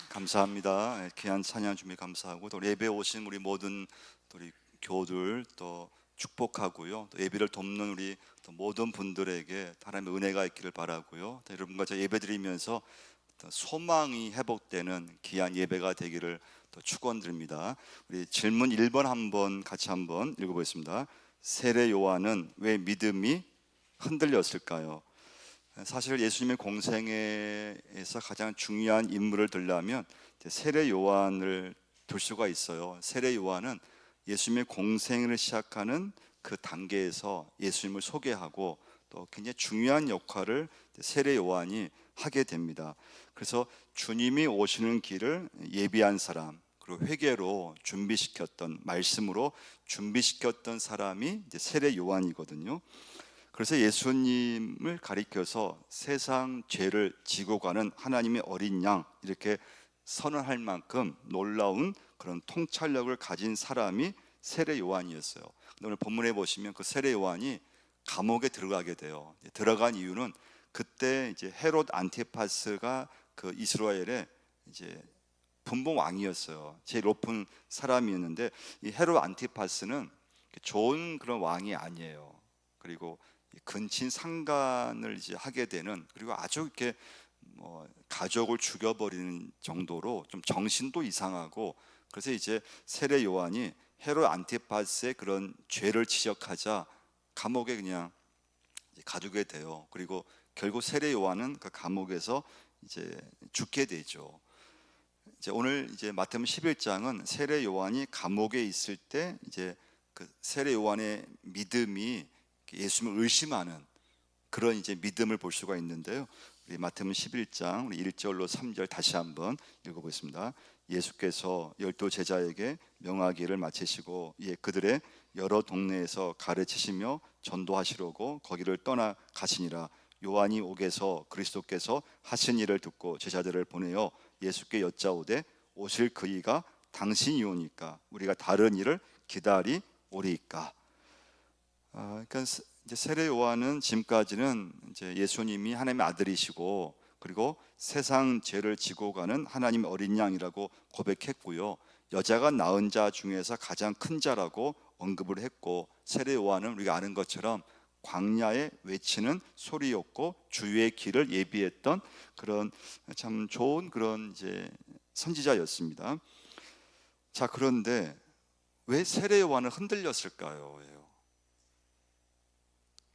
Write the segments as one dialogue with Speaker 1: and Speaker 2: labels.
Speaker 1: 감사합니다. 귀한 찬양 준비 감사하고 또 예배 오신 우리 모든 우리 교우들 또 축복하고요. 또 예배를 돕는 우리 또 모든 분들에게 하나님의 은혜가 있기를 바라고요. 또 여러분과 저 예배드리면서 또 소망이 회복되는 귀한 예배가 되기를 또 축원드립니다. 우리 질문 1번 한번 같이 한번 읽어보겠습니다. 세례 요한은 왜 믿음이 흔들렸을까요? 사실 예수님의 공생애에서 가장 중요한 인물을 들려면 세례 요한을 들 수가 있어요. 세례 요한은 예수님의 공생을 시작하는 그 단계에서 예수님을 소개하고 또 굉장히 중요한 역할을 세례 요한이 하게 됩니다. 그래서 주님이 오시는 길을 예비한 사람, 그리고 회개로 준비시켰던, 말씀으로 준비시켰던 사람이 이제 세례 요한이거든요. 그래서 예수님을 가리켜서 세상 죄를 지고 가는 하나님의 어린 양 이렇게 선언할 만큼 놀라운 그런 통찰력을 가진 사람이 세례 요한이었어요. 근데 오늘 본문에 보시면 그 세례 요한이 감옥에 들어가게 돼요. 들어간 이유는 그때 이제 헤롯 안티파스가 그 이스라엘의 이제 분봉 왕이었어요. 제일 높은 사람이었는데 이 헤롯 안티파스는 좋은 그런 왕이 아니에요. 그리고 근친 상간을 이제 하게 되는, 그리고 아주 이렇게 가족을 죽여버리는 정도로 좀 정신도 이상하고, 그래서 이제 세례 요한이 헤롯 안티파스의 그런 죄를 지적하자 감옥에 그냥 가두게 돼요. 그리고 결국 세례 요한은 그 감옥에서 이제 죽게 되죠. 이제 오늘 이제 마태복음 11장은 세례 요한이 감옥에 있을 때 이제 그 세례 요한의 믿음이 예수님을 의심하는 그런 이제 믿음을 볼 수가 있는데요. 우리 마태복음 11장 우리 1절로 3절 다시 한번 읽어보겠습니다. 예수께서 12 제자에게 명하기를 마치시고 이에 그들의 여러 동네에서 가르치시며 전도하시려고 거기를 떠나 가시니라. 요한이 옥에서 그리스도께서 하신 일을 듣고 제자들을 보내어 예수께 여짜오되 오실 그이가 당신이 오니까 우리가 다른 일을 기다리오리이까. 그러니까 이제 세례 요한은 지금까지는 이제 예수님이 하나님의 아들이시고 그리고 세상 죄를 지고 가는 하나님의 어린 양이라고 고백했고요. 여자가 낳은 자 중에서 가장 큰 자라고 언급을 했고, 세례 요한은 우리가 아는 것처럼 광야에 외치는 소리였고 주의 길을 예비했던 그런 참 좋은 그런 이제 선지자였습니다. 자, 그런데 왜 세례 요한은 흔들렸을까요?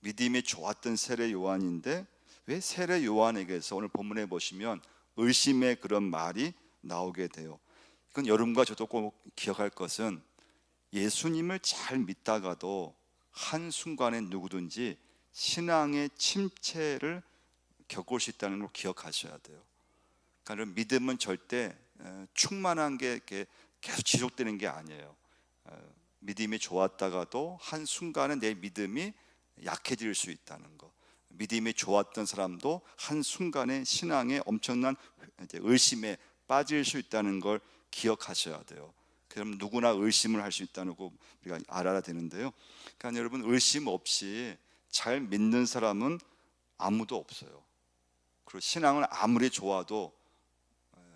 Speaker 1: 믿음이 좋았던 세례 요한인데 왜 세례 요한에게서 오늘 본문에 보시면 의심의 그런 말이 나오게 돼요? 이건 여러분과 저도 꼭 기억할 것은 예수님을 잘 믿다가도 한순간에 누구든지 신앙의 침체를 겪을 수 있다는 걸 기억하셔야 돼요. 그러니까 믿음은 절대 충만한 게 계속 지속되는 게 아니에요. 믿음이 좋았다가도 한순간에 내 믿음이 약해질 수 있다는 거. 믿음이 좋았던 사람도 한순간에 신앙에 엄청난 의심에 빠질 수 있다는 걸 기억하셔야 돼요. 그럼 누구나 의심을 할 수 있다는 거 우리가 알아야 되는데요. 그러니까 여러분, 의심 없이 잘 믿는 사람은 아무도 없어요. 그리고 신앙은 아무리 좋아도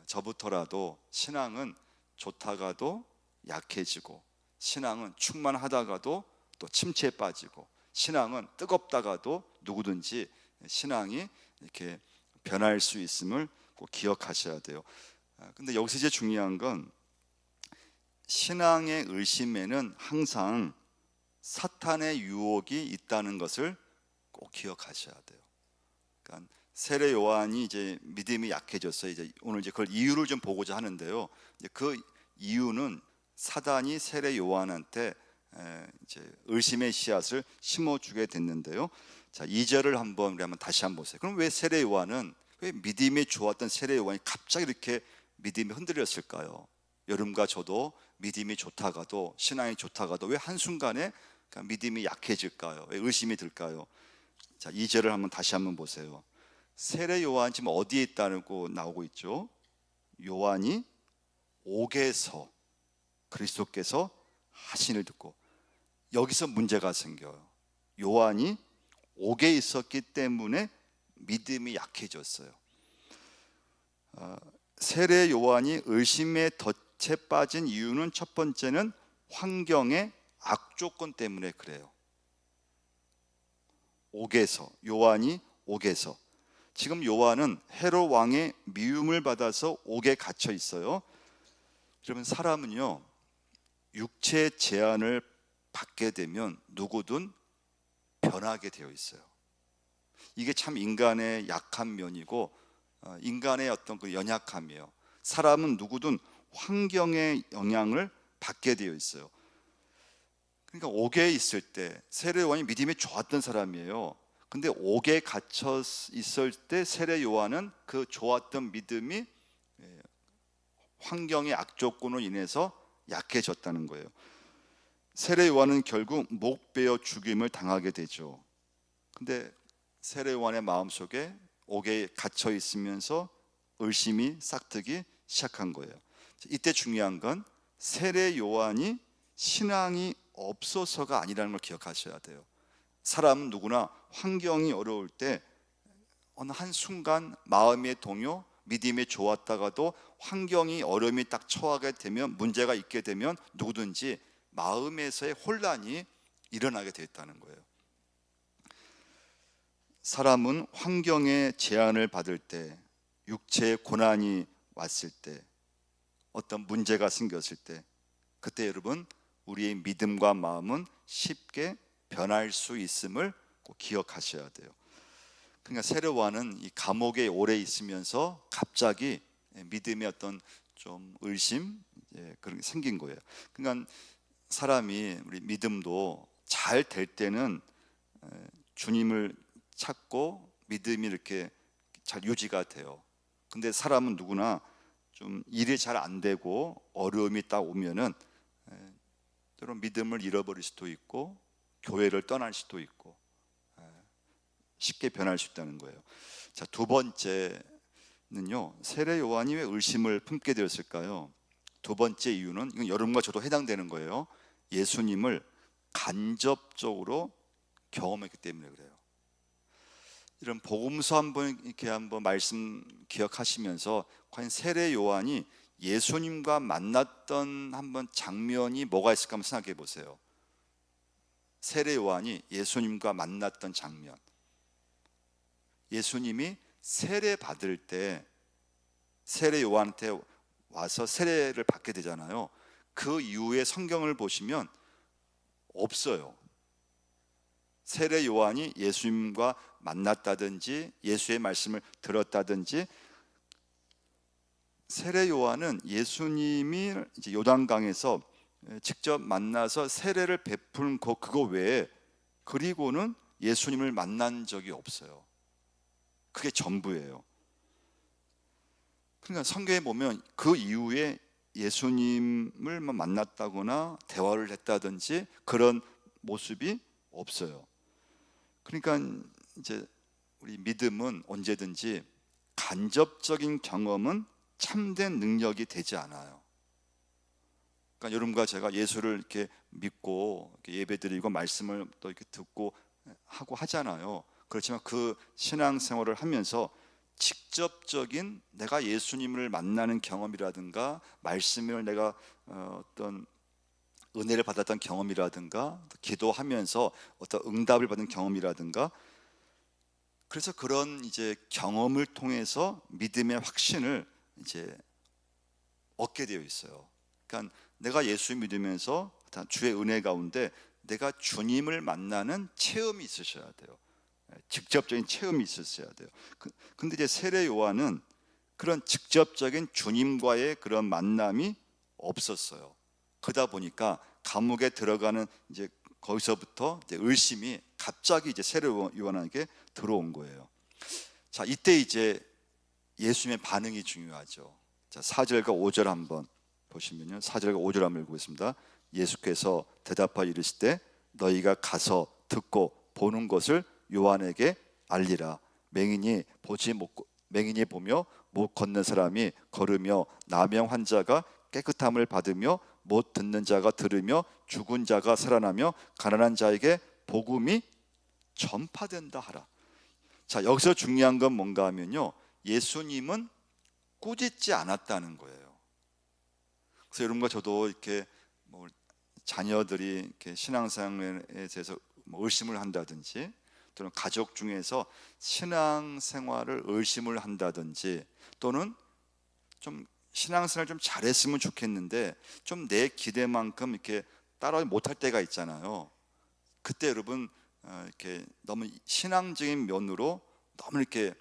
Speaker 1: 저부터라도 신앙은 좋다가도 약해지고, 신앙은 충만하다가도 또 침체에 빠지고, 신앙은 뜨겁다가도 누구든지 신앙이 이렇게 변할 수 있음을 꼭 기억하셔야 돼요. 근데 여기서 이제 중요한 건 신앙의 의심에는 항상 사탄의 유혹이 있다는 것을 꼭 기억하셔야 돼요. 그러니까 세례 요한이 이제 믿음이 약해졌어요. 이제 오늘 이제 그걸 이유를 좀 보고자 하는데요. 이제 그 이유는 사단이 세례 요한한테 이제 의심의 씨앗을 심어주게 됐는데요. 자, 2절을 우리 한번 다시 한번 보세요. 그럼 왜 세례 요한은, 왜 믿음이 좋았던 세례 요한이 갑자기 이렇게 믿음이 흔들렸을까요? 여러분과 저도 믿음이 좋다가도, 신앙이 좋다가도 왜 한순간에 믿음이 약해질까요? 왜 의심이 들까요? 자, 2절을 다시 한번 보세요. 세례 요한 지금 어디에 있다고 나오고 있죠? 요한이 옥에서 그리스도께서 하신 일을 듣고, 여기서 문제가 생겨요. 요한이 옥에 있었기 때문에 믿음이 약해졌어요. 세례 요한이 의심의 덫에 빠진 이유는 첫 번째는 환경의 악조건 때문에 그래요. 요한이 옥에서, 지금 요한은 헤롯 왕의 미움을 받아서 옥에 갇혀 있어요. 여러분, 사람은요, 육체의 제한을 받게 되면 누구든 변하게 되어 있어요. 이게 참 인간의 약한 면이고 인간의 어떤 그 연약함이에요. 사람은 누구든 환경의 영향을 받게 되어 있어요. 그러니까 옥에 있을 때 세례 요한이 믿음이 좋았던 사람이에요. 근데 옥에 갇혀 있을 때 세례 요한은 그 좋았던 믿음이 환경의 악조건으로 인해서 약해졌다는 거예요. 세례 요한은 결국 목 베어 죽임을 당하게 되죠. 근데 세례 요한의 마음속에 옥에 갇혀 있으면서 의심이 싹트기 시작한 거예요. 이때 중요한 건 세례 요한이 신앙이 없어서가 아니라는 걸 기억하셔야 돼요. 사람은 누구나 환경이 어려울 때 어느 한순간 마음의 동요, 믿음이 좋았다가도 환경이 어려움이 딱 처하게 되면, 문제가 있게 되면 누구든지 마음에서의 혼란이 일어나게 되었다는 거예요. 사람은 환경의 제한을 받을 때, 육체의 고난이 왔을 때, 어떤 문제가 생겼을 때, 그때 여러분, 우리의 믿음과 마음은 쉽게 변할 수 있음을 꼭 기억하셔야 돼요. 그러니까 세례 요한은 이 감옥에 오래 있으면서 갑자기 믿음의 어떤 좀 의심, 그런 게 생긴 거예요. 그러니까 사람이, 우리 믿음도 잘 될 때는 주님을 찾고 믿음이 이렇게 잘 유지가 돼요. 근데 사람은 누구나 좀 일이 잘 안 되고 어려움이 딱 오면은 때론 믿음을 잃어버릴 수도 있고 교회를 떠날 수도 있고 쉽게 변할 수 있다는 거예요. 자, 두 번째는요, 세례 요한이 왜 의심을 품게 되었을까요? 두 번째 이유는, 이건 여러분과 저도 해당되는 거예요. 예수님을 간접적으로 경험했기 때문에 그래요. 이런 복음서 한번 말씀 기억하시면서 과연 세례 요한이 예수님과 만났던 한번 장면이 뭐가 있을까 한번 생각해 보세요. 세례 요한이 예수님과 만났던 장면. 예수님이 세례 받을 때 세례 요한한테 와서 세례를 받게 되잖아요. 그 이후에 성경을 보시면 없어요. 세례 요한이 예수님과 만났다든지 예수의 말씀을 들었다든지. 세례 요한은 예수님이 이제 요단강에서 직접 만나서 세례를 베푼 그거 외에, 그리고는 예수님을 만난 적이 없어요. 그게 전부예요. 그러니까 성경에 보면 그 이후에 예수님을 만났다거나 대화를 했다든지 그런 모습이 없어요. 그러니까 이제 우리 믿음은 언제든지 간접적인 경험은 참된 능력이 되지 않아요. 그러니까 여러분과 제가 예수를 이렇게 믿고 이렇게 예배드리고 말씀을 또 이렇게 듣고 하고 하잖아요. 그렇지만 그 신앙생활을 하면서 직접적인 내가 예수님을 만나는 경험이라든가 말씀을 내가 어떤 은혜를 받았던 경험이라든가 기도하면서 어떤 응답을 받은 경험이라든가, 그래서 그런 이제 경험을 통해서 믿음의 확신을 이제 얻게 되어 있어요. 그러니까 내가 예수 믿으면서 주의 은혜 가운데 내가 주님을 만나는 체험이 있으셔야 돼요. 직접적인 체험이 있으셔야 돼요. 근데 이제 세례 요한은 그런 직접적인 주님과의 그런 만남이 없었어요. 그러다 보니까 감옥에 들어가는 이제 거기서부터 이제 의심이 갑자기 이제 세례 요한에게 들어온 거예요. 자, 이때 이제 예수님의 반응이 중요하죠. 자, 4절과 5절 한번 보시면요, 4절과 5절 한번 읽겠습니다. 예수께서 대답하여 이르시되 너희가 가서 듣고 보는 것을 요한에게 알리라. 맹인이 보며 못 걷는 사람이 걸으며 나병 환자가 깨끗함을 받으며 못 듣는 자가 들으며 죽은 자가 살아나며 가난한 자에게 복음이 전파된다 하라. 자, 여기서 중요한 건 뭔가 하면요, 예수님은 꾸짖지 않았다는 거예요. 그래서 여러분과 저도 이렇게 뭐 자녀들이 이렇게 신앙생활에 대해서 뭐 의심을 한다든지, 또는 가족 중에서 신앙생활을 의심을 한다든지, 또는 좀 신앙생활 좀 잘했으면 좋겠는데 좀 내 기대만큼 이렇게 따라오지 못할 때가 있잖아요. 그때 여러분 이렇게 너무 신앙적인 면으로 너무 이렇게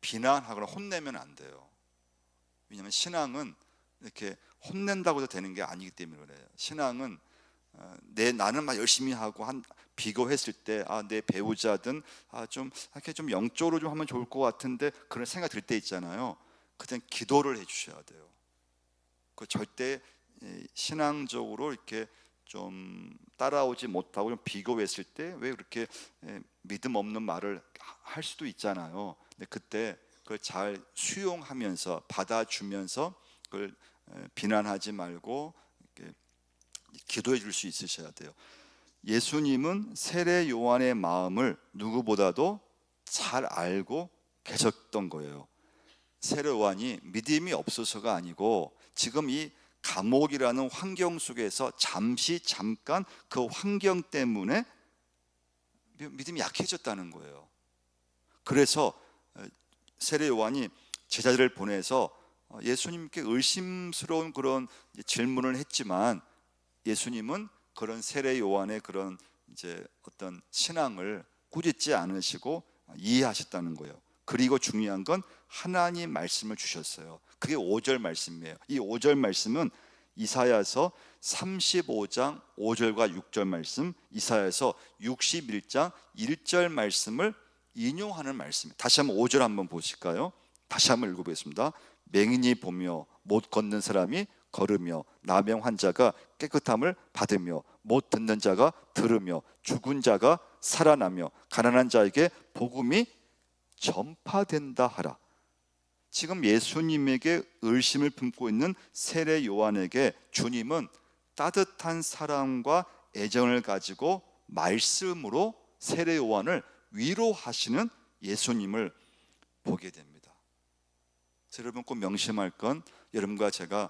Speaker 1: 비난하거나 혼내면 안 돼요. 왜냐하면 신앙은 이렇게 혼낸다고 해도 되는 게 아니기 때문에 그래요. 신앙은 나는 막 열심히 하고 비교했을 때 내 배우자든 좀 이렇게 좀 영적으로 좀 하면 좋을 것 같은데 그런 생각 들 때 있잖아요. 그때는 기도를 해주셔야 돼요. 그 절대 신앙적으로 이렇게 좀 따라오지 못하고 좀 비교했을 때 왜 그렇게 믿음 없는 말을 할 수도 있잖아요. 근데 그때 그걸 잘 수용하면서 받아주면서 그걸 비난하지 말고 이렇게 기도해 줄 수 있으셔야 돼요. 예수님은 세례 요한의 마음을 누구보다도 잘 알고 계셨던 거예요. 세례 요한이 믿음이 없어서가 아니고 지금 이 감옥이라는 환경 속에서 잠깐 그 환경 때문에 믿음이 약해졌다는 거예요. 그래서 세례 요한이 제자들을 보내서 예수님께 의심스러운 그런 질문을 했지만, 예수님은 그런 세례 요한의 그런 이제 어떤 신앙을 꾸짖지 않으시고 이해하셨다는 거예요. 그리고 중요한 건 하나님 말씀을 주셨어요. 그게 5절 말씀이에요. 이 5절 말씀은 이사야서 35장 5절과 6절 말씀, 이사야서 61장 1절 말씀을 인용하는 말씀이에요. 다시 한번 5절 한번 보실까요? 다시 한번 읽어보겠습니다. 맹인이 보며 못 걷는 사람이 걸으며 나병 환자가 깨끗함을 받으며 못 듣는 자가 들으며 죽은 자가 살아나며 가난한 자에게 복음이 전파된다 하라. 지금 예수님에게 의심을 품고 있는 세례 요한에게 주님은 따뜻한 사랑과 애정을 가지고 말씀으로 세례 요한을 위로하시는 예수님을 보게 됩니다. 여러분 꼭 명심할 건, 여러분과 제가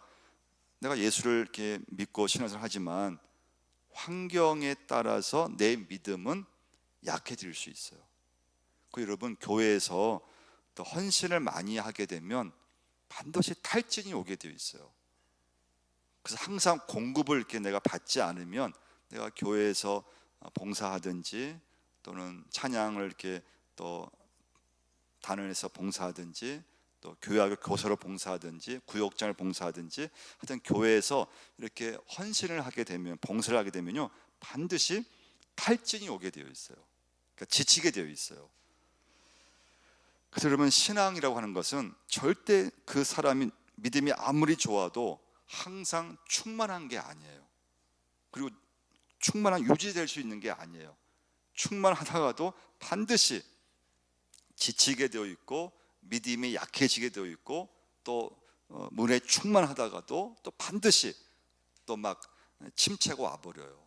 Speaker 1: 내가 예수를 이렇게 믿고 신앙생활을 하지만 환경에 따라서 내 믿음은 약해질 수 있어요. 그 여러분 교회에서 또 헌신을 많이 하게 되면 반드시 탈진이 오게 되어 있어요. 그래서 항상 공급을 이렇게 내가 받지 않으면, 내가 교회에서 봉사하든지 또는 찬양을 이렇게 또 단원에서 봉사하든지 또 교회학교 교사로 봉사하든지 구역장을 봉사하든지 하여튼 교회에서 이렇게 헌신을 하게 되면, 봉사를 하게 되면요 반드시 탈진이 오게 되어 있어요. 그러니까 지치게 되어 있어요. 그래서 여러분 신앙이라고 하는 것은 절대 그 사람이 믿음이 아무리 좋아도 항상 충만한 게 아니에요. 그리고 충만한 유지될 수 있는 게 아니에요. 충만하다가도 반드시 지치게 되어 있고 믿음이 약해지게 되어 있고, 또 문에 충만하다가도 또 반드시 또 막 침체가 와버려요.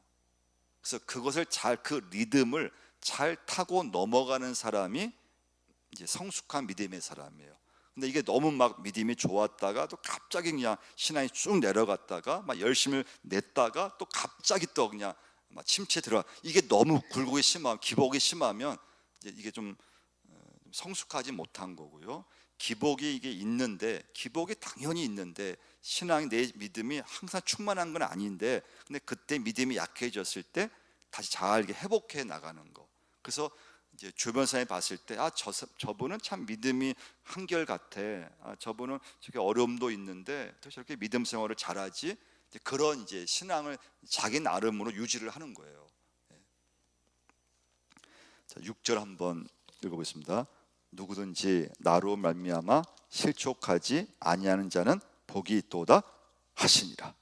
Speaker 1: 그래서 그것을 그 리듬을 잘 타고 넘어가는 사람이 이제 성숙한 믿음의 사람이에요. 근데 이게 너무 막 믿음이 좋았다가 또 갑자기 그냥 신앙이 쭉 내려갔다가 막 열심을 냈다가 또 갑자기 또 그냥 막 침체 들어가, 이게 너무 굴곡이 심하면, 기복이 심하면 이제 이게 좀 성숙하지 못한 거고요. 기복이 이게 있는데, 기복이 당연히 있는데 신앙이, 내 믿음이 항상 충만한 건 아닌데, 근데 그때 믿음이 약해졌을 때 다시 잘 회복해 나가는 거. 그래서 이제 주변 사람이 봤을 때 저분은 참 믿음이 한결같아. 저분은 저렇게 어려움도 있는데 또 저렇게 믿음 생활을 잘하지. 그런 이제 신앙을 자기 나름으로 유지를 하는 거예요. 자, 6절 한번 읽어보겠습니다. 누구든지 나로 말미암아 실족하지 아니하는 자는 복이 있도다 하시니라.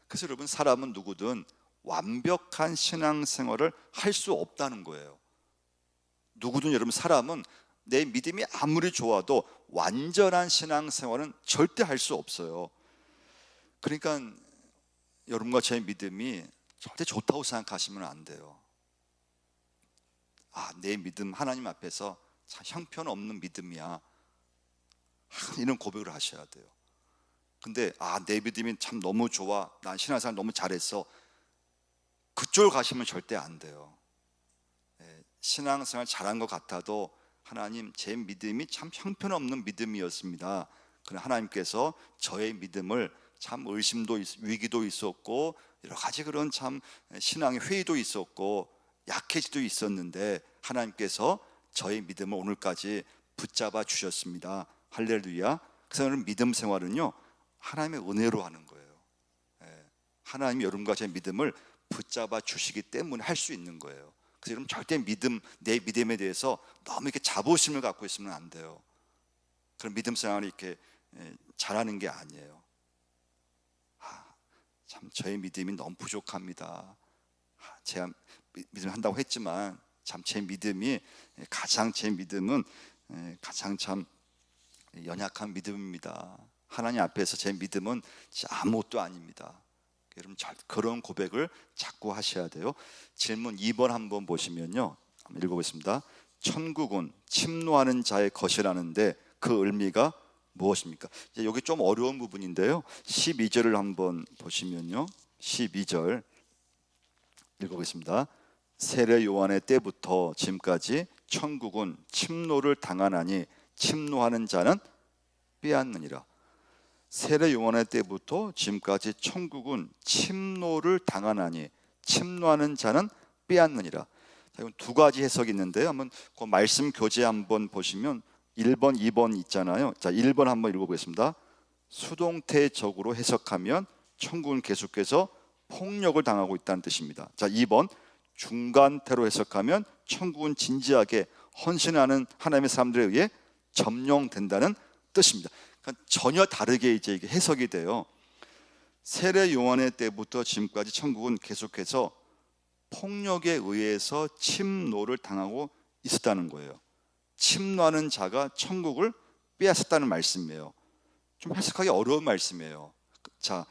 Speaker 1: 그래서 여러분 사람은 누구든 완벽한 신앙생활을 할 수 없다는 거예요. 누구든 여러분 사람은 내 믿음이 아무리 좋아도 완전한 신앙생활은 절대 할 수 없어요. 그러니까 여러분과 저의 믿음이 절대 좋다고 생각하시면 안 돼요. 내 믿음 하나님 앞에서 참 형편없는 믿음이야. 이런 고백을 하셔야 돼요. 근데 내 믿음이 참 너무 좋아, 난 신앙생활 너무 잘했어, 그쪽으로 가시면 절대 안 돼요. 신앙생활 잘한 것 같아도 하나님, 제 믿음이 참 형편없는 믿음이었습니다. 그러나 하나님께서 저의 믿음을 참 의심도 위기도 있었고 여러 가지 그런 참 신앙의 회의도 있었고 약해지도 있었는데 하나님께서 저의 믿음을 오늘까지 붙잡아 주셨습니다. 할렐루야. 그래서 오늘 믿음 생활은요, 하나님의 은혜로 하는 거예요. 하나님이 여러분과 제 믿음을 붙잡아 주시기 때문에 할 수 있는 거예요. 그래서 여러분 절대 내 믿음에 대해서 너무 이렇게 자부심을 갖고 있으면 안 돼요. 그런 믿음 생활을 이렇게 잘하는 게 아니에요. 참 저의 믿음이 너무 부족합니다. 제가 믿음을 한다고 했지만 참 제 믿음은 가장 참 연약한 믿음입니다. 하나님 앞에서 제 믿음은 아무것도 아닙니다. 여러분 그런 고백을 자꾸 하셔야 돼요. 질문 2번 한번 보시면요, 한번 읽어보겠습니다. 천국은 침노하는 자의 것이라는데 그 의미가 무엇입니까? 여기 좀 어려운 부분인데요, 12절을 한번 보시면요, 12절 읽어보겠습니다. 세례 요한의 때부터 지금까지 천국은 침노를 당하나니 침노하는 자는 빼앗느니라. 세례 요한의 때부터 지금까지 천국은 침노를 당하나니 침노하는 자는 빼앗느니라. 자, 이건 두 가지 해석이 있는데요, 한번 그 말씀 교재 한번 보시면 1번, 2번 있잖아요. 자, 1번 한번 읽어보겠습니다. 수동태적으로 해석하면 천국은 계속해서 폭력을 당하고 있다는 뜻입니다. 자, 2번 중간태로 해석하면 천국은 진지하게 헌신하는 하나님의 사람들에 의해 점령된다는 뜻입니다. 그러니까 전혀 다르게 이제 이게 해석이 돼요. 세례 요한의 때부터 지금까지 천국은 계속해서 폭력에 의해서 침노를 당하고 있었다는 거예요. 침노하는 자가 천국을 빼앗았다는 말씀이에요. 좀 해석하기 어려운 말씀이에요. 자,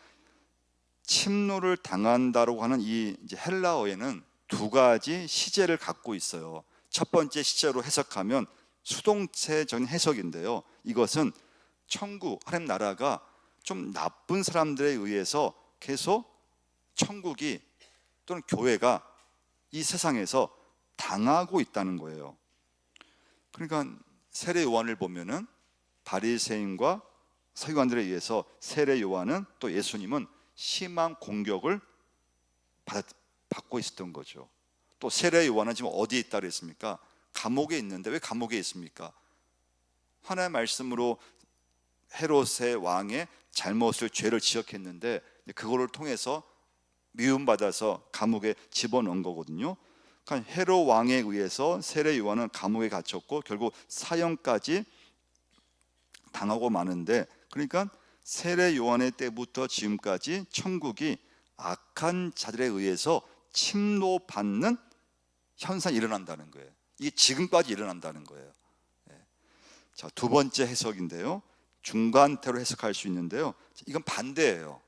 Speaker 1: 침노를 당한다라고 하는 이 이제 헬라어에는 두 가지 시제를 갖고 있어요. 첫 번째 시제로 해석하면 수동체적인 해석인데요, 이것은 천국, 하나님 나라가 좀 나쁜 사람들에 의해서 계속 천국이 또는 교회가 이 세상에서 당하고 있다는 거예요. 그러니까 세례 요한을 보면은 바리새인과 서기관들에 의해서 세례 요한은 또 예수님은 심한 공격을 받고 있었던 거죠. 또 세례 요한은 지금 어디에 있다 그랬습니까? 감옥에 있는데 왜 감옥에 있습니까? 하나님의 말씀으로 헤롯의 왕의 잘못을, 죄를 지적했는데 그거를 통해서 미움받아서 감옥에 집어넣은 거거든요. 그러니까 헤롯 왕에 의해서 세례 요한은 감옥에 갇혔고 결국 사형까지 당하고 마는데, 그러니까 세례 요한의 때부터 지금까지 천국이 악한 자들에 의해서 침노받는 현상이 일어난다는 거예요. 이게 지금까지 일어난다는 거예요. 자, 두 번째 해석인데요, 중간태로 해석할 수 있는데요, 이건 반대예요.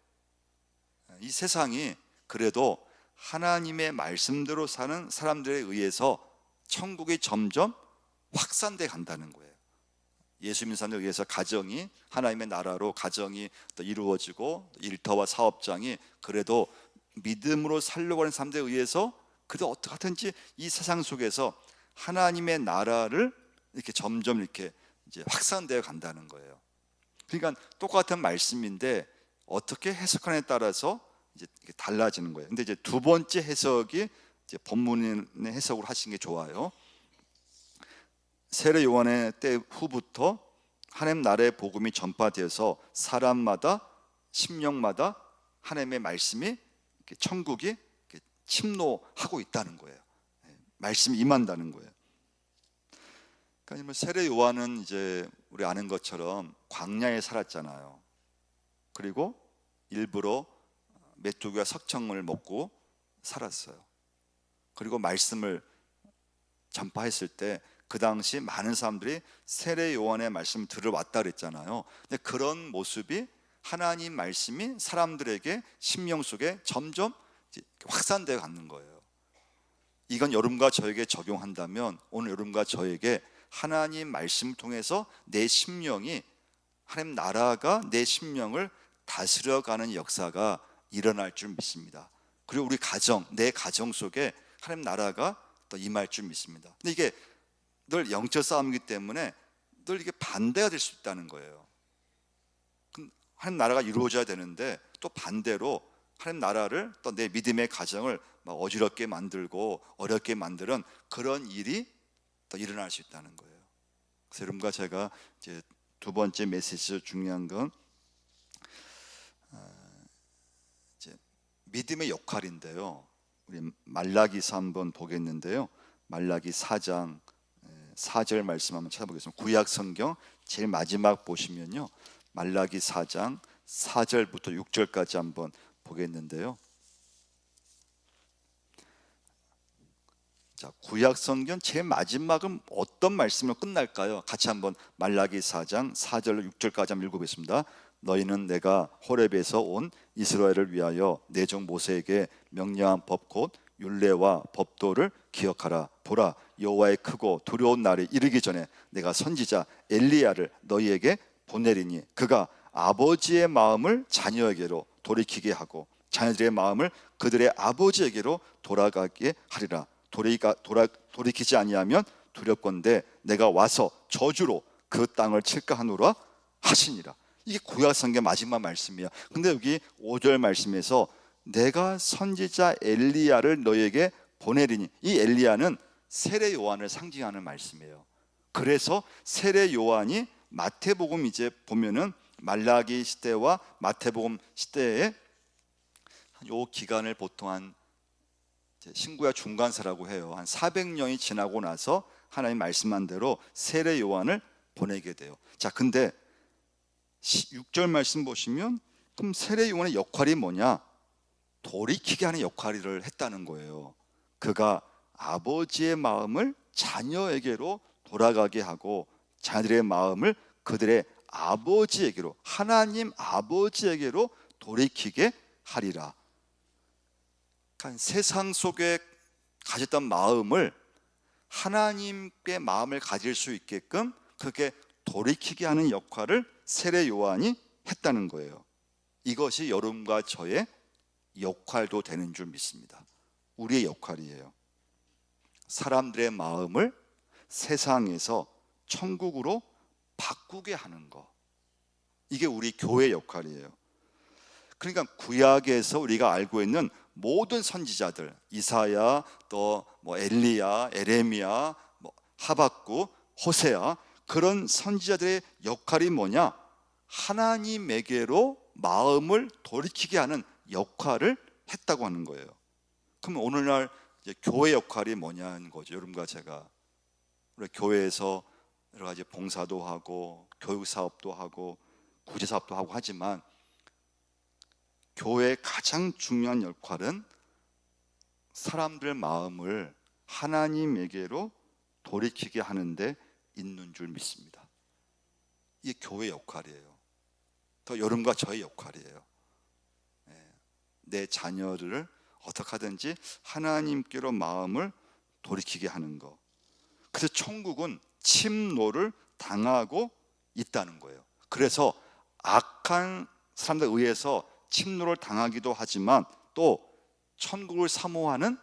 Speaker 1: 이 세상이 그래도 하나님의 말씀대로 사는 사람들에 의해서 천국이 점점 확산돼 간다는 거예요. 예수 믿는 사람들에 의해서 가정이 하나님의 나라로 가정이 또 이루어지고 일터와 사업장이 그래도 믿음으로 살려고 하는 사람들에 의해서 그래도 어떻게 하든지 이 세상 속에서 하나님의 나라를 이렇게 점점 이렇게 이제 확산되어 간다는 거예요. 그러니까 똑같은 말씀인데 어떻게 해석하느냐에 따라서 이제 달라지는 거예요. 근데 이제 두 번째 해석이 이제 본문의 해석으로 하시는 게 좋아요. 세례 요한의 때 후부터 하나님 나라의 복음이 전파되어서 사람마다 심령마다 하나님의 말씀이 천국이 침노하고 있다는 거예요. 말씀이 임한다는 거예요. 그러니까 세례 요한은 이제 우리 아는 것처럼 광야에 살았잖아요. 그리고 일부러 메뚜기와 석청을 먹고 살았어요. 그리고 말씀을 전파했을 때 그 당시 많은 사람들이 세례 요한의 말씀을 들어왔다 그랬잖아요. 근데 그런 모습이 하나님 말씀이 사람들에게 심령 속에 점점 확산되어 가는 거예요. 이건 여러분과 저에게 적용한다면 오늘 여러분과 저에게 하나님 말씀을 통해서 내 심령이 하나님 나라가 내 심령을 다스려가는 역사가 일어날 줄 믿습니다. 그리고 우리 가정, 내 가정 속에 하나님 나라가 또 임할 줄 믿습니다. 근데 이게 늘 영적 싸움이기 때문에 늘 이게 반대가 될 수 있다는 거예요. 하나님 나라가 이루어져야 되는데 또 반대로 하나님 나라를 또 내 믿음의 가정을 막 어지럽게 만들고 어렵게 만드는 그런 일이 또 일어날 수 있다는 거예요. 그래서 여러분과 제가 이제 두 번째 메시지 중요한 건 이제 믿음의 역할인데요. 우리 말라기서 한번 보겠는데요. 말라기 4장 4절 말씀 한번 찾아보겠습니다. 구약 성경 제일 마지막 보시면요. 말라기 4장 4절부터 6절까지 한번 보겠는데요. 자, 구약 성경 제일 마지막은 어떤 말씀으로 끝날까요? 같이 한번 말라기 4장 4절로 6절까지 한번 읽어보겠습니다. 너희는 내가 호렙에서 온 이스라엘을 위하여 내 종 모세에게 명령한 법 곧 율례와 법도를 기억하라. 보라, 여호와의 크고 두려운 날이 이르기 전에 내가 선지자 엘리야를 너희에게 보내리니 그가 아버지의 마음을 자녀에게로 돌이키게 하고 자녀들의 마음을 그들의 아버지에게로 돌아가게 하리라. 돌이키지 아니하면 두렵건대 내가 와서 저주로 그 땅을 칠까 하노라 하시니라. 이게 구약 성경 마지막 말씀이야. 근데 여기 5절 말씀에서 내가 선지자 엘리야를 너희에게 보내리니, 이 엘리야는 세례 요한을 상징하는 말씀이에요. 그래서 세례 요한이 마태복음 이제 보면은 말라기 시대와 마태복음 시대에 요 기간을 보통 한 신구약 중간세라고 해요. 한 400년이 지나고 나서 하나님 말씀한 대로 세례 요한을 보내게 돼요. 자, 근데 6절 말씀 보시면 그럼 세례 요한의 역할이 뭐냐? 돌이키게 하는 역할을 했다는 거예요. 그가 아버지의 마음을 자녀에게로 돌아가게 하고 자녀들의 마음을 그들의 아버지에게로, 하나님 아버지에게로 돌이키게 하리라. 그러니까 세상 속에 가졌던 마음을 하나님께 마음을 가질 수 있게끔 그렇게 돌이키게 하는 역할을 세례 요한이 했다는 거예요. 이것이 여러분과 저의 역할도 되는 줄 믿습니다. 우리의 역할이에요. 사람들의 마음을 세상에서 천국으로 바꾸게 하는 거, 이게 우리 교회의 역할이에요. 그러니까 구약에서 우리가 알고 있는 모든 선지자들, 이사야, 또 뭐 엘리야, 에레미야, 뭐 하박국, 호세아, 그런 선지자들의 역할이 뭐냐? 하나님에게로 마음을 돌이키게 하는 역할을 했다고 하는 거예요. 그럼 오늘날 이제 교회 역할이 뭐냐는 거죠. 여러분과 제가 우리 교회에서 여러 가지 봉사도 하고 교육 사업도 하고 구제 사업도 하고 하지만 교회의 가장 중요한 역할은 사람들 마음을 하나님에게로 돌이키게 하는데 있는 줄 믿습니다. 이게 교회 역할이에요. 더 여러분과 저의 역할이에요. 내 자녀를 어떻게 하든지 하나님께로 마음을 돌이키게 하는 거. 그래서 천국은 침노를 당하고 있다는 거예요. 그래서 악한 사람들에 의해서 침노를 당하기도 하지만 또 천국을 사모하는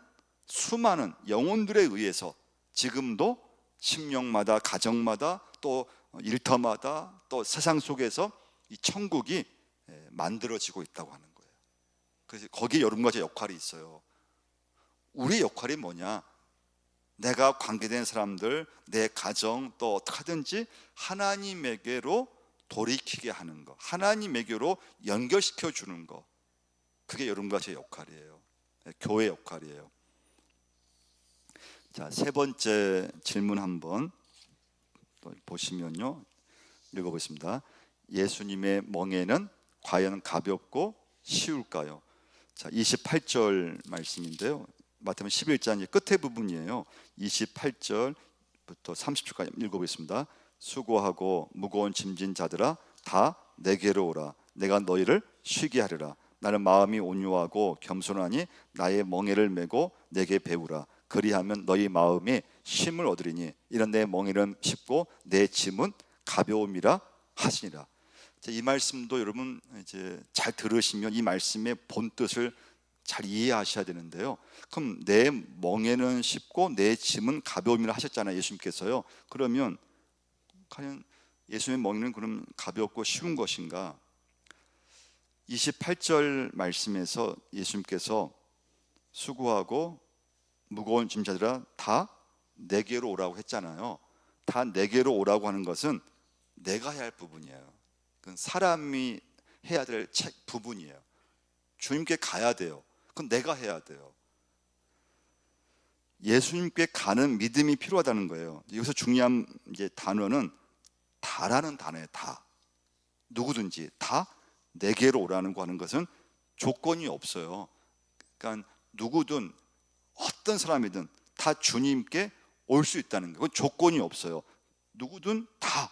Speaker 1: 수많은 영혼들에 의해서 지금도 심령마다, 가정마다, 또 일터마다, 또 세상 속에서 이 천국이 만들어지고 있다고 하는 거예요. 그래서 거기에 여러분과 제 역할이 있어요. 우리 역할이 뭐냐? 내가 관계된 사람들, 내 가정, 또 어떻게 하든지 하나님에게로 돌이키게 하는 거, 하나님에게로 연결시켜 주는 거, 그게 여러분과 제 역할이에요. 교회 역할이에요. 자, 세 번째 질문 한번 또 보시면요, 읽어보겠습니다. 예수님의 멍에는 과연 가볍고 쉬울까요? 자, 28절 말씀인데요. 마태복음 11장 끝에 부분이에요. 28절부터 30절까지 읽어보겠습니다. 수고하고 무거운 짐진 자들아 다 내게로 오라. 내가 너희를 쉬게 하리라. 나는 마음이 온유하고 겸손하니 나의 멍에를 메고 내게 배우라. 그리하면 너희 마음이 쉼을 얻으리니 이런 내 멍에는 쉽고 내 짐은 가벼움이라 하시니라. 이 말씀도 여러분 이제 잘 들으시면 이 말씀의 본 뜻을 잘 이해하셔야 되는데요. 그럼 내 멍에는 쉽고 내 짐은 가벼움이라 하셨잖아요, 예수님께서요. 그러면 과연 예수님의 멍에는 그럼 가볍고 쉬운 것인가? 28절 말씀에서 예수님께서 수고하고 무거운 짐자들아 다 내게로 오라고 했잖아요. 다 내게로 오라고 하는 것은 내가 해야 할 부분이에요. 그건 사람이 해야 될 부분이에요. 주님께 가야 돼요. 그건 내가 해야 돼요. 예수님께 가는 믿음이 필요하다는 거예요. 여기서 중요한 이제 단어는 다라는 단어예요. 다. 누구든지 다 내게로 오라는 거 하는 것은 조건이 없어요. 그러니까 누구든 어떤 사람이든 다 주님께 올 수 있다는 거예요. 그건 조건이 없어요. 누구든 다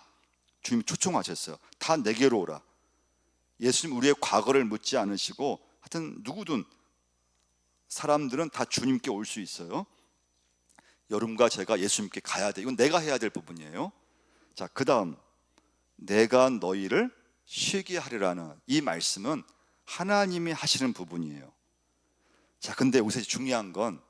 Speaker 1: 주님이 초청하셨어요. 다 내게로 오라. 예수님 우리의 과거를 묻지 않으시고 하여튼 누구든 사람들은 다 주님께 올 수 있어요. 여러분과 제가 예수님께 가야 돼. 이건 내가 해야 될 부분이에요. 자, 그 다음 내가 너희를 쉬게 하리라는 이 말씀은 하나님이 하시는 부분이에요. 자, 근데 여기서 중요한 건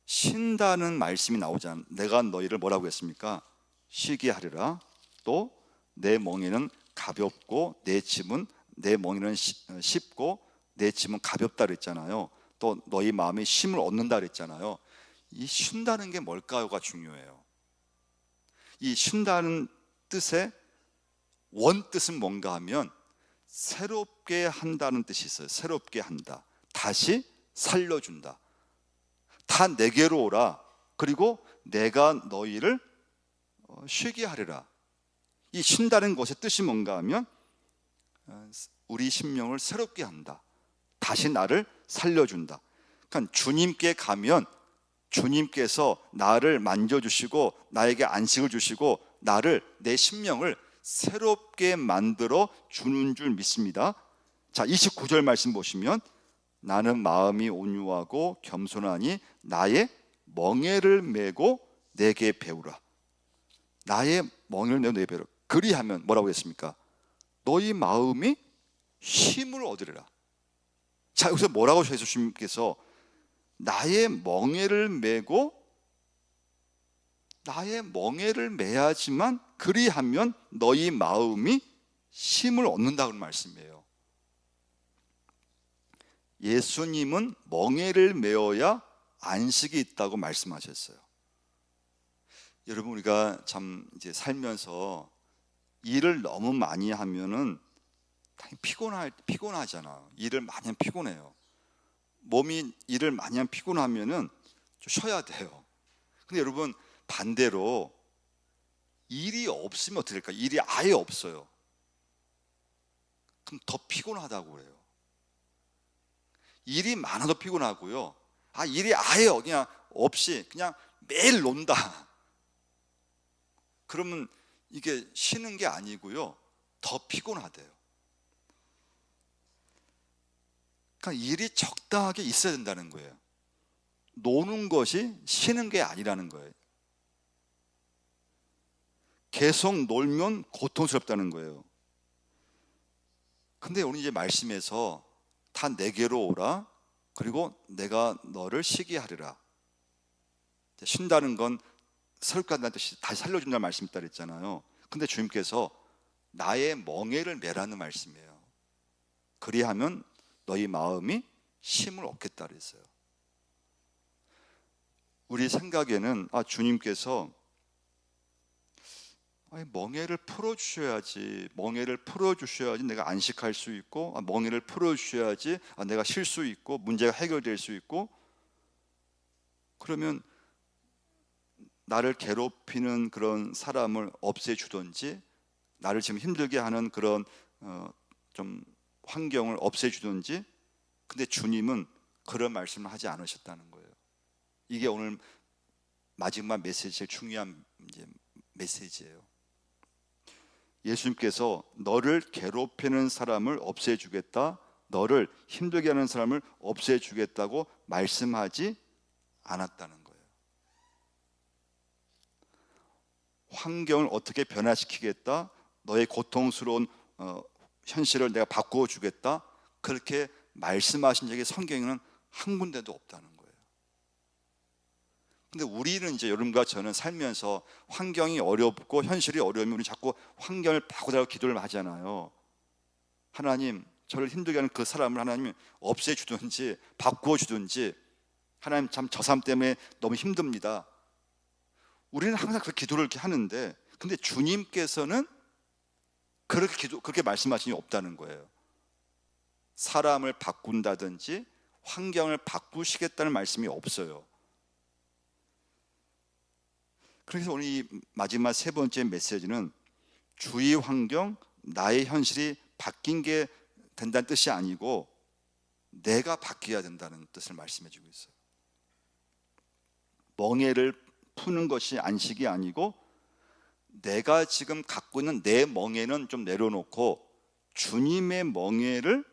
Speaker 1: 쉰다는 말씀이 나오잖아요. 내가 너희를 뭐라고 했습니까? 쉬게 하리라. 또 내 멍에는 가볍고 내 멍에는 쉽고 내 짐은 가볍다 그랬잖아요. 또 너희 마음에 쉼을 얻는다 그랬잖아요. 이 쉰다는 게 뭘까요가 중요해요. 이 쉰다는 뜻의 원뜻은 뭔가 하면 새롭게 한다는 뜻이 있어요. 새롭게 한다. 다시 살려준다. 다 내게로 오라. 그리고 내가 너희를 쉬게 하리라. 이 쉰다는 것의 뜻이 뭔가 하면 우리 심령을 새롭게 한다. 다시 나를 살려준다. 그러니까 주님께 가면 주님께서 나를 만져주시고 나에게 안식을 주시고 나를 내 심령을 새롭게 만들어 주는 줄 믿습니다. 자, 29절 말씀 보시면 나는 마음이 온유하고 겸손하니 나의 멍에를 메고 내게 배우라. 나의 멍에를 메고 내게 배우라. 그리하면 뭐라고 했습니까? 너희 마음이 쉼을 얻으리라. 자, 여기서 뭐라고 하셔서 주님께서 나의 멍에를 메고 나의 멍에를 메야지만 그리하면 너희 마음이 쉼을 얻는다는 말씀이에요. 예수님은 멍에를 메어야 안식이 있다고 말씀하셨어요. 여러분 우리가 참 이제 살면서 일을 너무 많이 하면은 피곤하잖아. 일을 많이 하면 피곤해요. 몸이 일을 많이 하면 피곤하면은 좀 쉬어야 돼요. 근데 여러분 반대로 일이 없으면 어떻게 될까? 일이 아예 없어요. 그럼 더 피곤하다고 그래요. 일이 많아도 피곤하고요. 일이 아예 그냥 없이 그냥 매일 논다. 그러면 이게 쉬는 게 아니고요. 더 피곤하대요. 그러니까 일이 적당하게 있어야 된다는 거예요. 노는 것이 쉬는 게 아니라는 거예요. 계속 놀면 고통스럽다는 거예요. 근데 오늘 이제 말씀에서 다 내게로 오라. 그리고 내가 너를 쉬게 하리라. 쉰다는 건 설득한다는 뜻이 다시 살려준다는 말씀이 있다 그랬잖아요. 근데 주님께서 나의 멍에를 메라는 말씀이에요. 그리하면 너희 마음이 쉼을 얻겠다 그랬어요. 우리 생각에는 주님께서 멍에를 풀어주셔야지, 멍에를 풀어주셔야지 내가 안식할 수 있고, 멍에를 풀어주셔야지 내가 쉴 수 있고 문제가 해결될 수 있고, 그러면 나를 괴롭히는 그런 사람을 없애주든지 나를 지금 힘들게 하는 그런 좀 환경을 없애주든지. 근데 주님은 그런 말씀을 하지 않으셨다는 거예요. 이게 오늘 마지막 메시지의 중요한 이제 메시지예요. 예수님께서 너를 괴롭히는 사람을 없애주겠다, 너를 힘들게 하는 사람을 없애주겠다고 말씀하지 않았다는 거예요. 환경을 어떻게 변화시키겠다, 너의 고통스러운 현실을 내가 바꾸어 주겠다, 그렇게 말씀하신 적이 성경에는 한 군데도 없다는 거예요. 근데 우리는 이제 여러분과 저는 살면서 환경이 어렵고 현실이 어려우면 우리 자꾸 환경을 바꾸자고 기도를 하잖아요. 하나님, 저를 힘들게 하는 그 사람을 하나님 없애주든지 바꾸어 주든지, 하나님 참 저 사람 때문에 너무 힘듭니다. 우리는 항상 그 기도를 이렇게 하는데, 근데 주님께서는 그렇게 말씀하신 적이 없다는 거예요. 사람을 바꾼다든지 환경을 바꾸시겠다는 말씀이 없어요. 그래서 오늘 이 마지막 세 번째 메시지는 주위 환경, 나의 현실이 바뀐 게 된다는 뜻이 아니고 내가 바뀌어야 된다는 뜻을 말씀해 주고 있어요. 멍에를 푸는 것이 안식이 아니고 내가 지금 갖고 있는 내 멍에는 좀 내려놓고 주님의 멍에를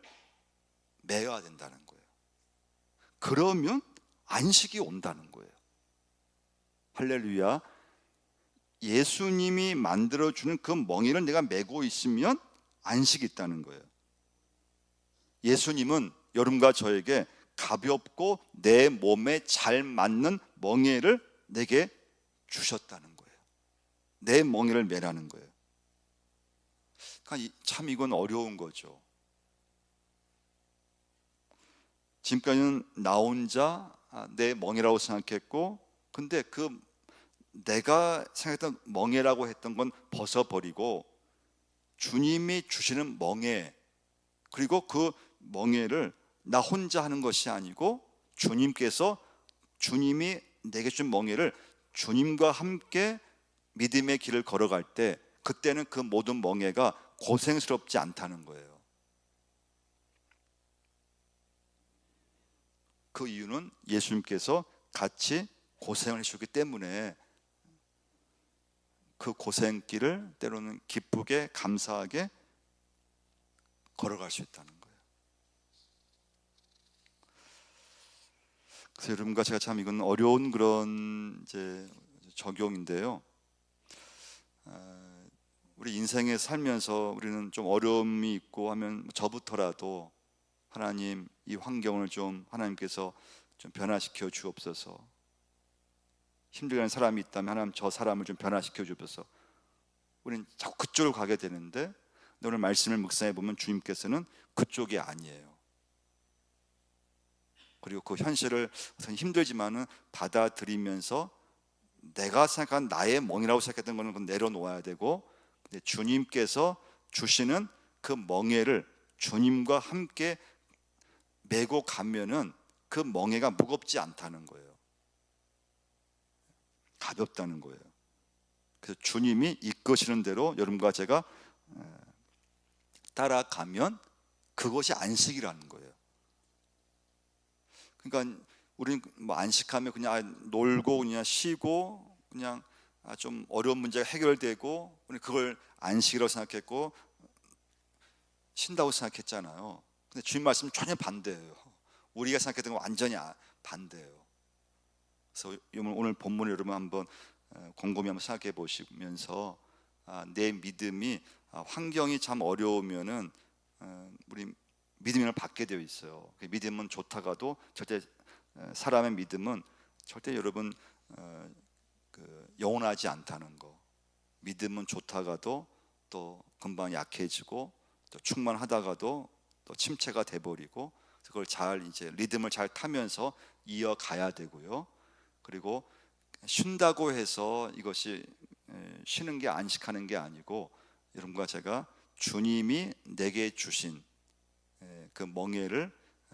Speaker 1: 메어야 된다는 거예요. 그러면 안식이 온다는 거예요. 할렐루야. 예수님이 만들어주는 그 멍에를 내가 메고 있으면 안식이 있다는 거예요. 예수님은 여러분과 저에게 가볍고 내 몸에 잘 맞는 멍에를 내게 주셨다는 거예요. 내 멍에를 메라는 거예요. 그러니까 참 이건 어려운 거죠. 지금까지는 나 혼자 내 멍에라고 생각했고, 근데 그 내가 생각했던 멍에라고 했던 건 벗어버리고 주님이 주시는 멍에, 그리고 그 멍에를 나 혼자 하는 것이 아니고 주님이 내게 준 멍에를 주님과 함께 믿음의 길을 걸어갈 때, 그때는 그 모든 멍에가 고생스럽지 않다는 거예요. 그 이유는 예수님께서 같이 고생을 해주기 때문에 그 고생길을 때로는 기쁘게 감사하게 걸어갈 수 있다는 거예요. 그래서 여러분과 제가 참 이건 어려운 그런 이제 적용인데요. 우리 인생에 살면서 우리는 좀 어려움이 있고 하면 저부터라도 하나님, 이 환경을 좀 하나님께서 좀 변화시켜 주옵소서. 힘들어하는 사람이 있다면 하나님, 저 사람을 좀 변화시켜 주옵소서. 우리는 자꾸 그쪽으로 가게 되는데, 오늘 말씀을 묵상해 보면 주님께서는 그쪽이 아니에요. 그리고 그 현실을 힘들지만은 받아들이면서 내가 생각한 나의 멍이라고 생각했던 거는 내려놓아야 되고, 근데 주님께서 주시는 그 멍에를 주님과 함께 메고 가면은 그 멍에가 무겁지 않다는 거예요. 가볍다는 거예요. 그래서 주님이 이끄시는 대로 여러분과 제가 따라가면 그것이 안식이라는 거예요. 그러니까 우리는 뭐 안식하면 그냥 놀고 그냥 쉬고 그냥 좀 어려운 문제가 해결되고, 우리 그걸 안식이라고 생각했고 쉰다고 생각했잖아요. 근데 주님 말씀은 전혀 반대예요. 우리가 생각했던 건 완전히 반대예요. 그래서 오늘 본문을 여러분 한번 곰곰이 한번 생각해 보시면서 내 믿음이 환경이 참 어려우면은 우리 믿음을 받게 되어 있어요. 믿음은 좋다가도 절대 사람의 믿음은 절대 여러분 영원하지 않다는 거. 믿음은 좋다가도 또 금방 약해지고 또 충만하다가도 또 침체가 돼버리고, 그걸 잘 이제 리듬을 잘 타면서 이어가야 되고요. 그리고 쉰다고 해서 이것이 쉬는 게 안식하는 게 아니고, 여러분과 제가 주님이 내게 주신 그 멍에를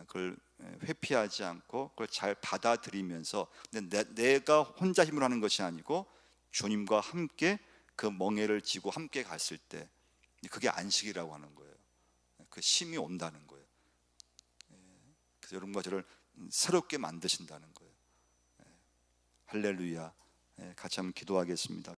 Speaker 1: 그걸 회피하지 않고 그걸 잘 받아들이면서, 근데 내가 혼자 힘으로 하는 것이 아니고 주님과 함께 그 멍에를 지고 함께 갔을 때 그게 안식이라고 하는 거예요. 그 쉼이 온다는 거예요. 그래서 여러분과 저를 새롭게 만드신다는 거예요. 할렐루야. 같이 한번 기도하겠습니다.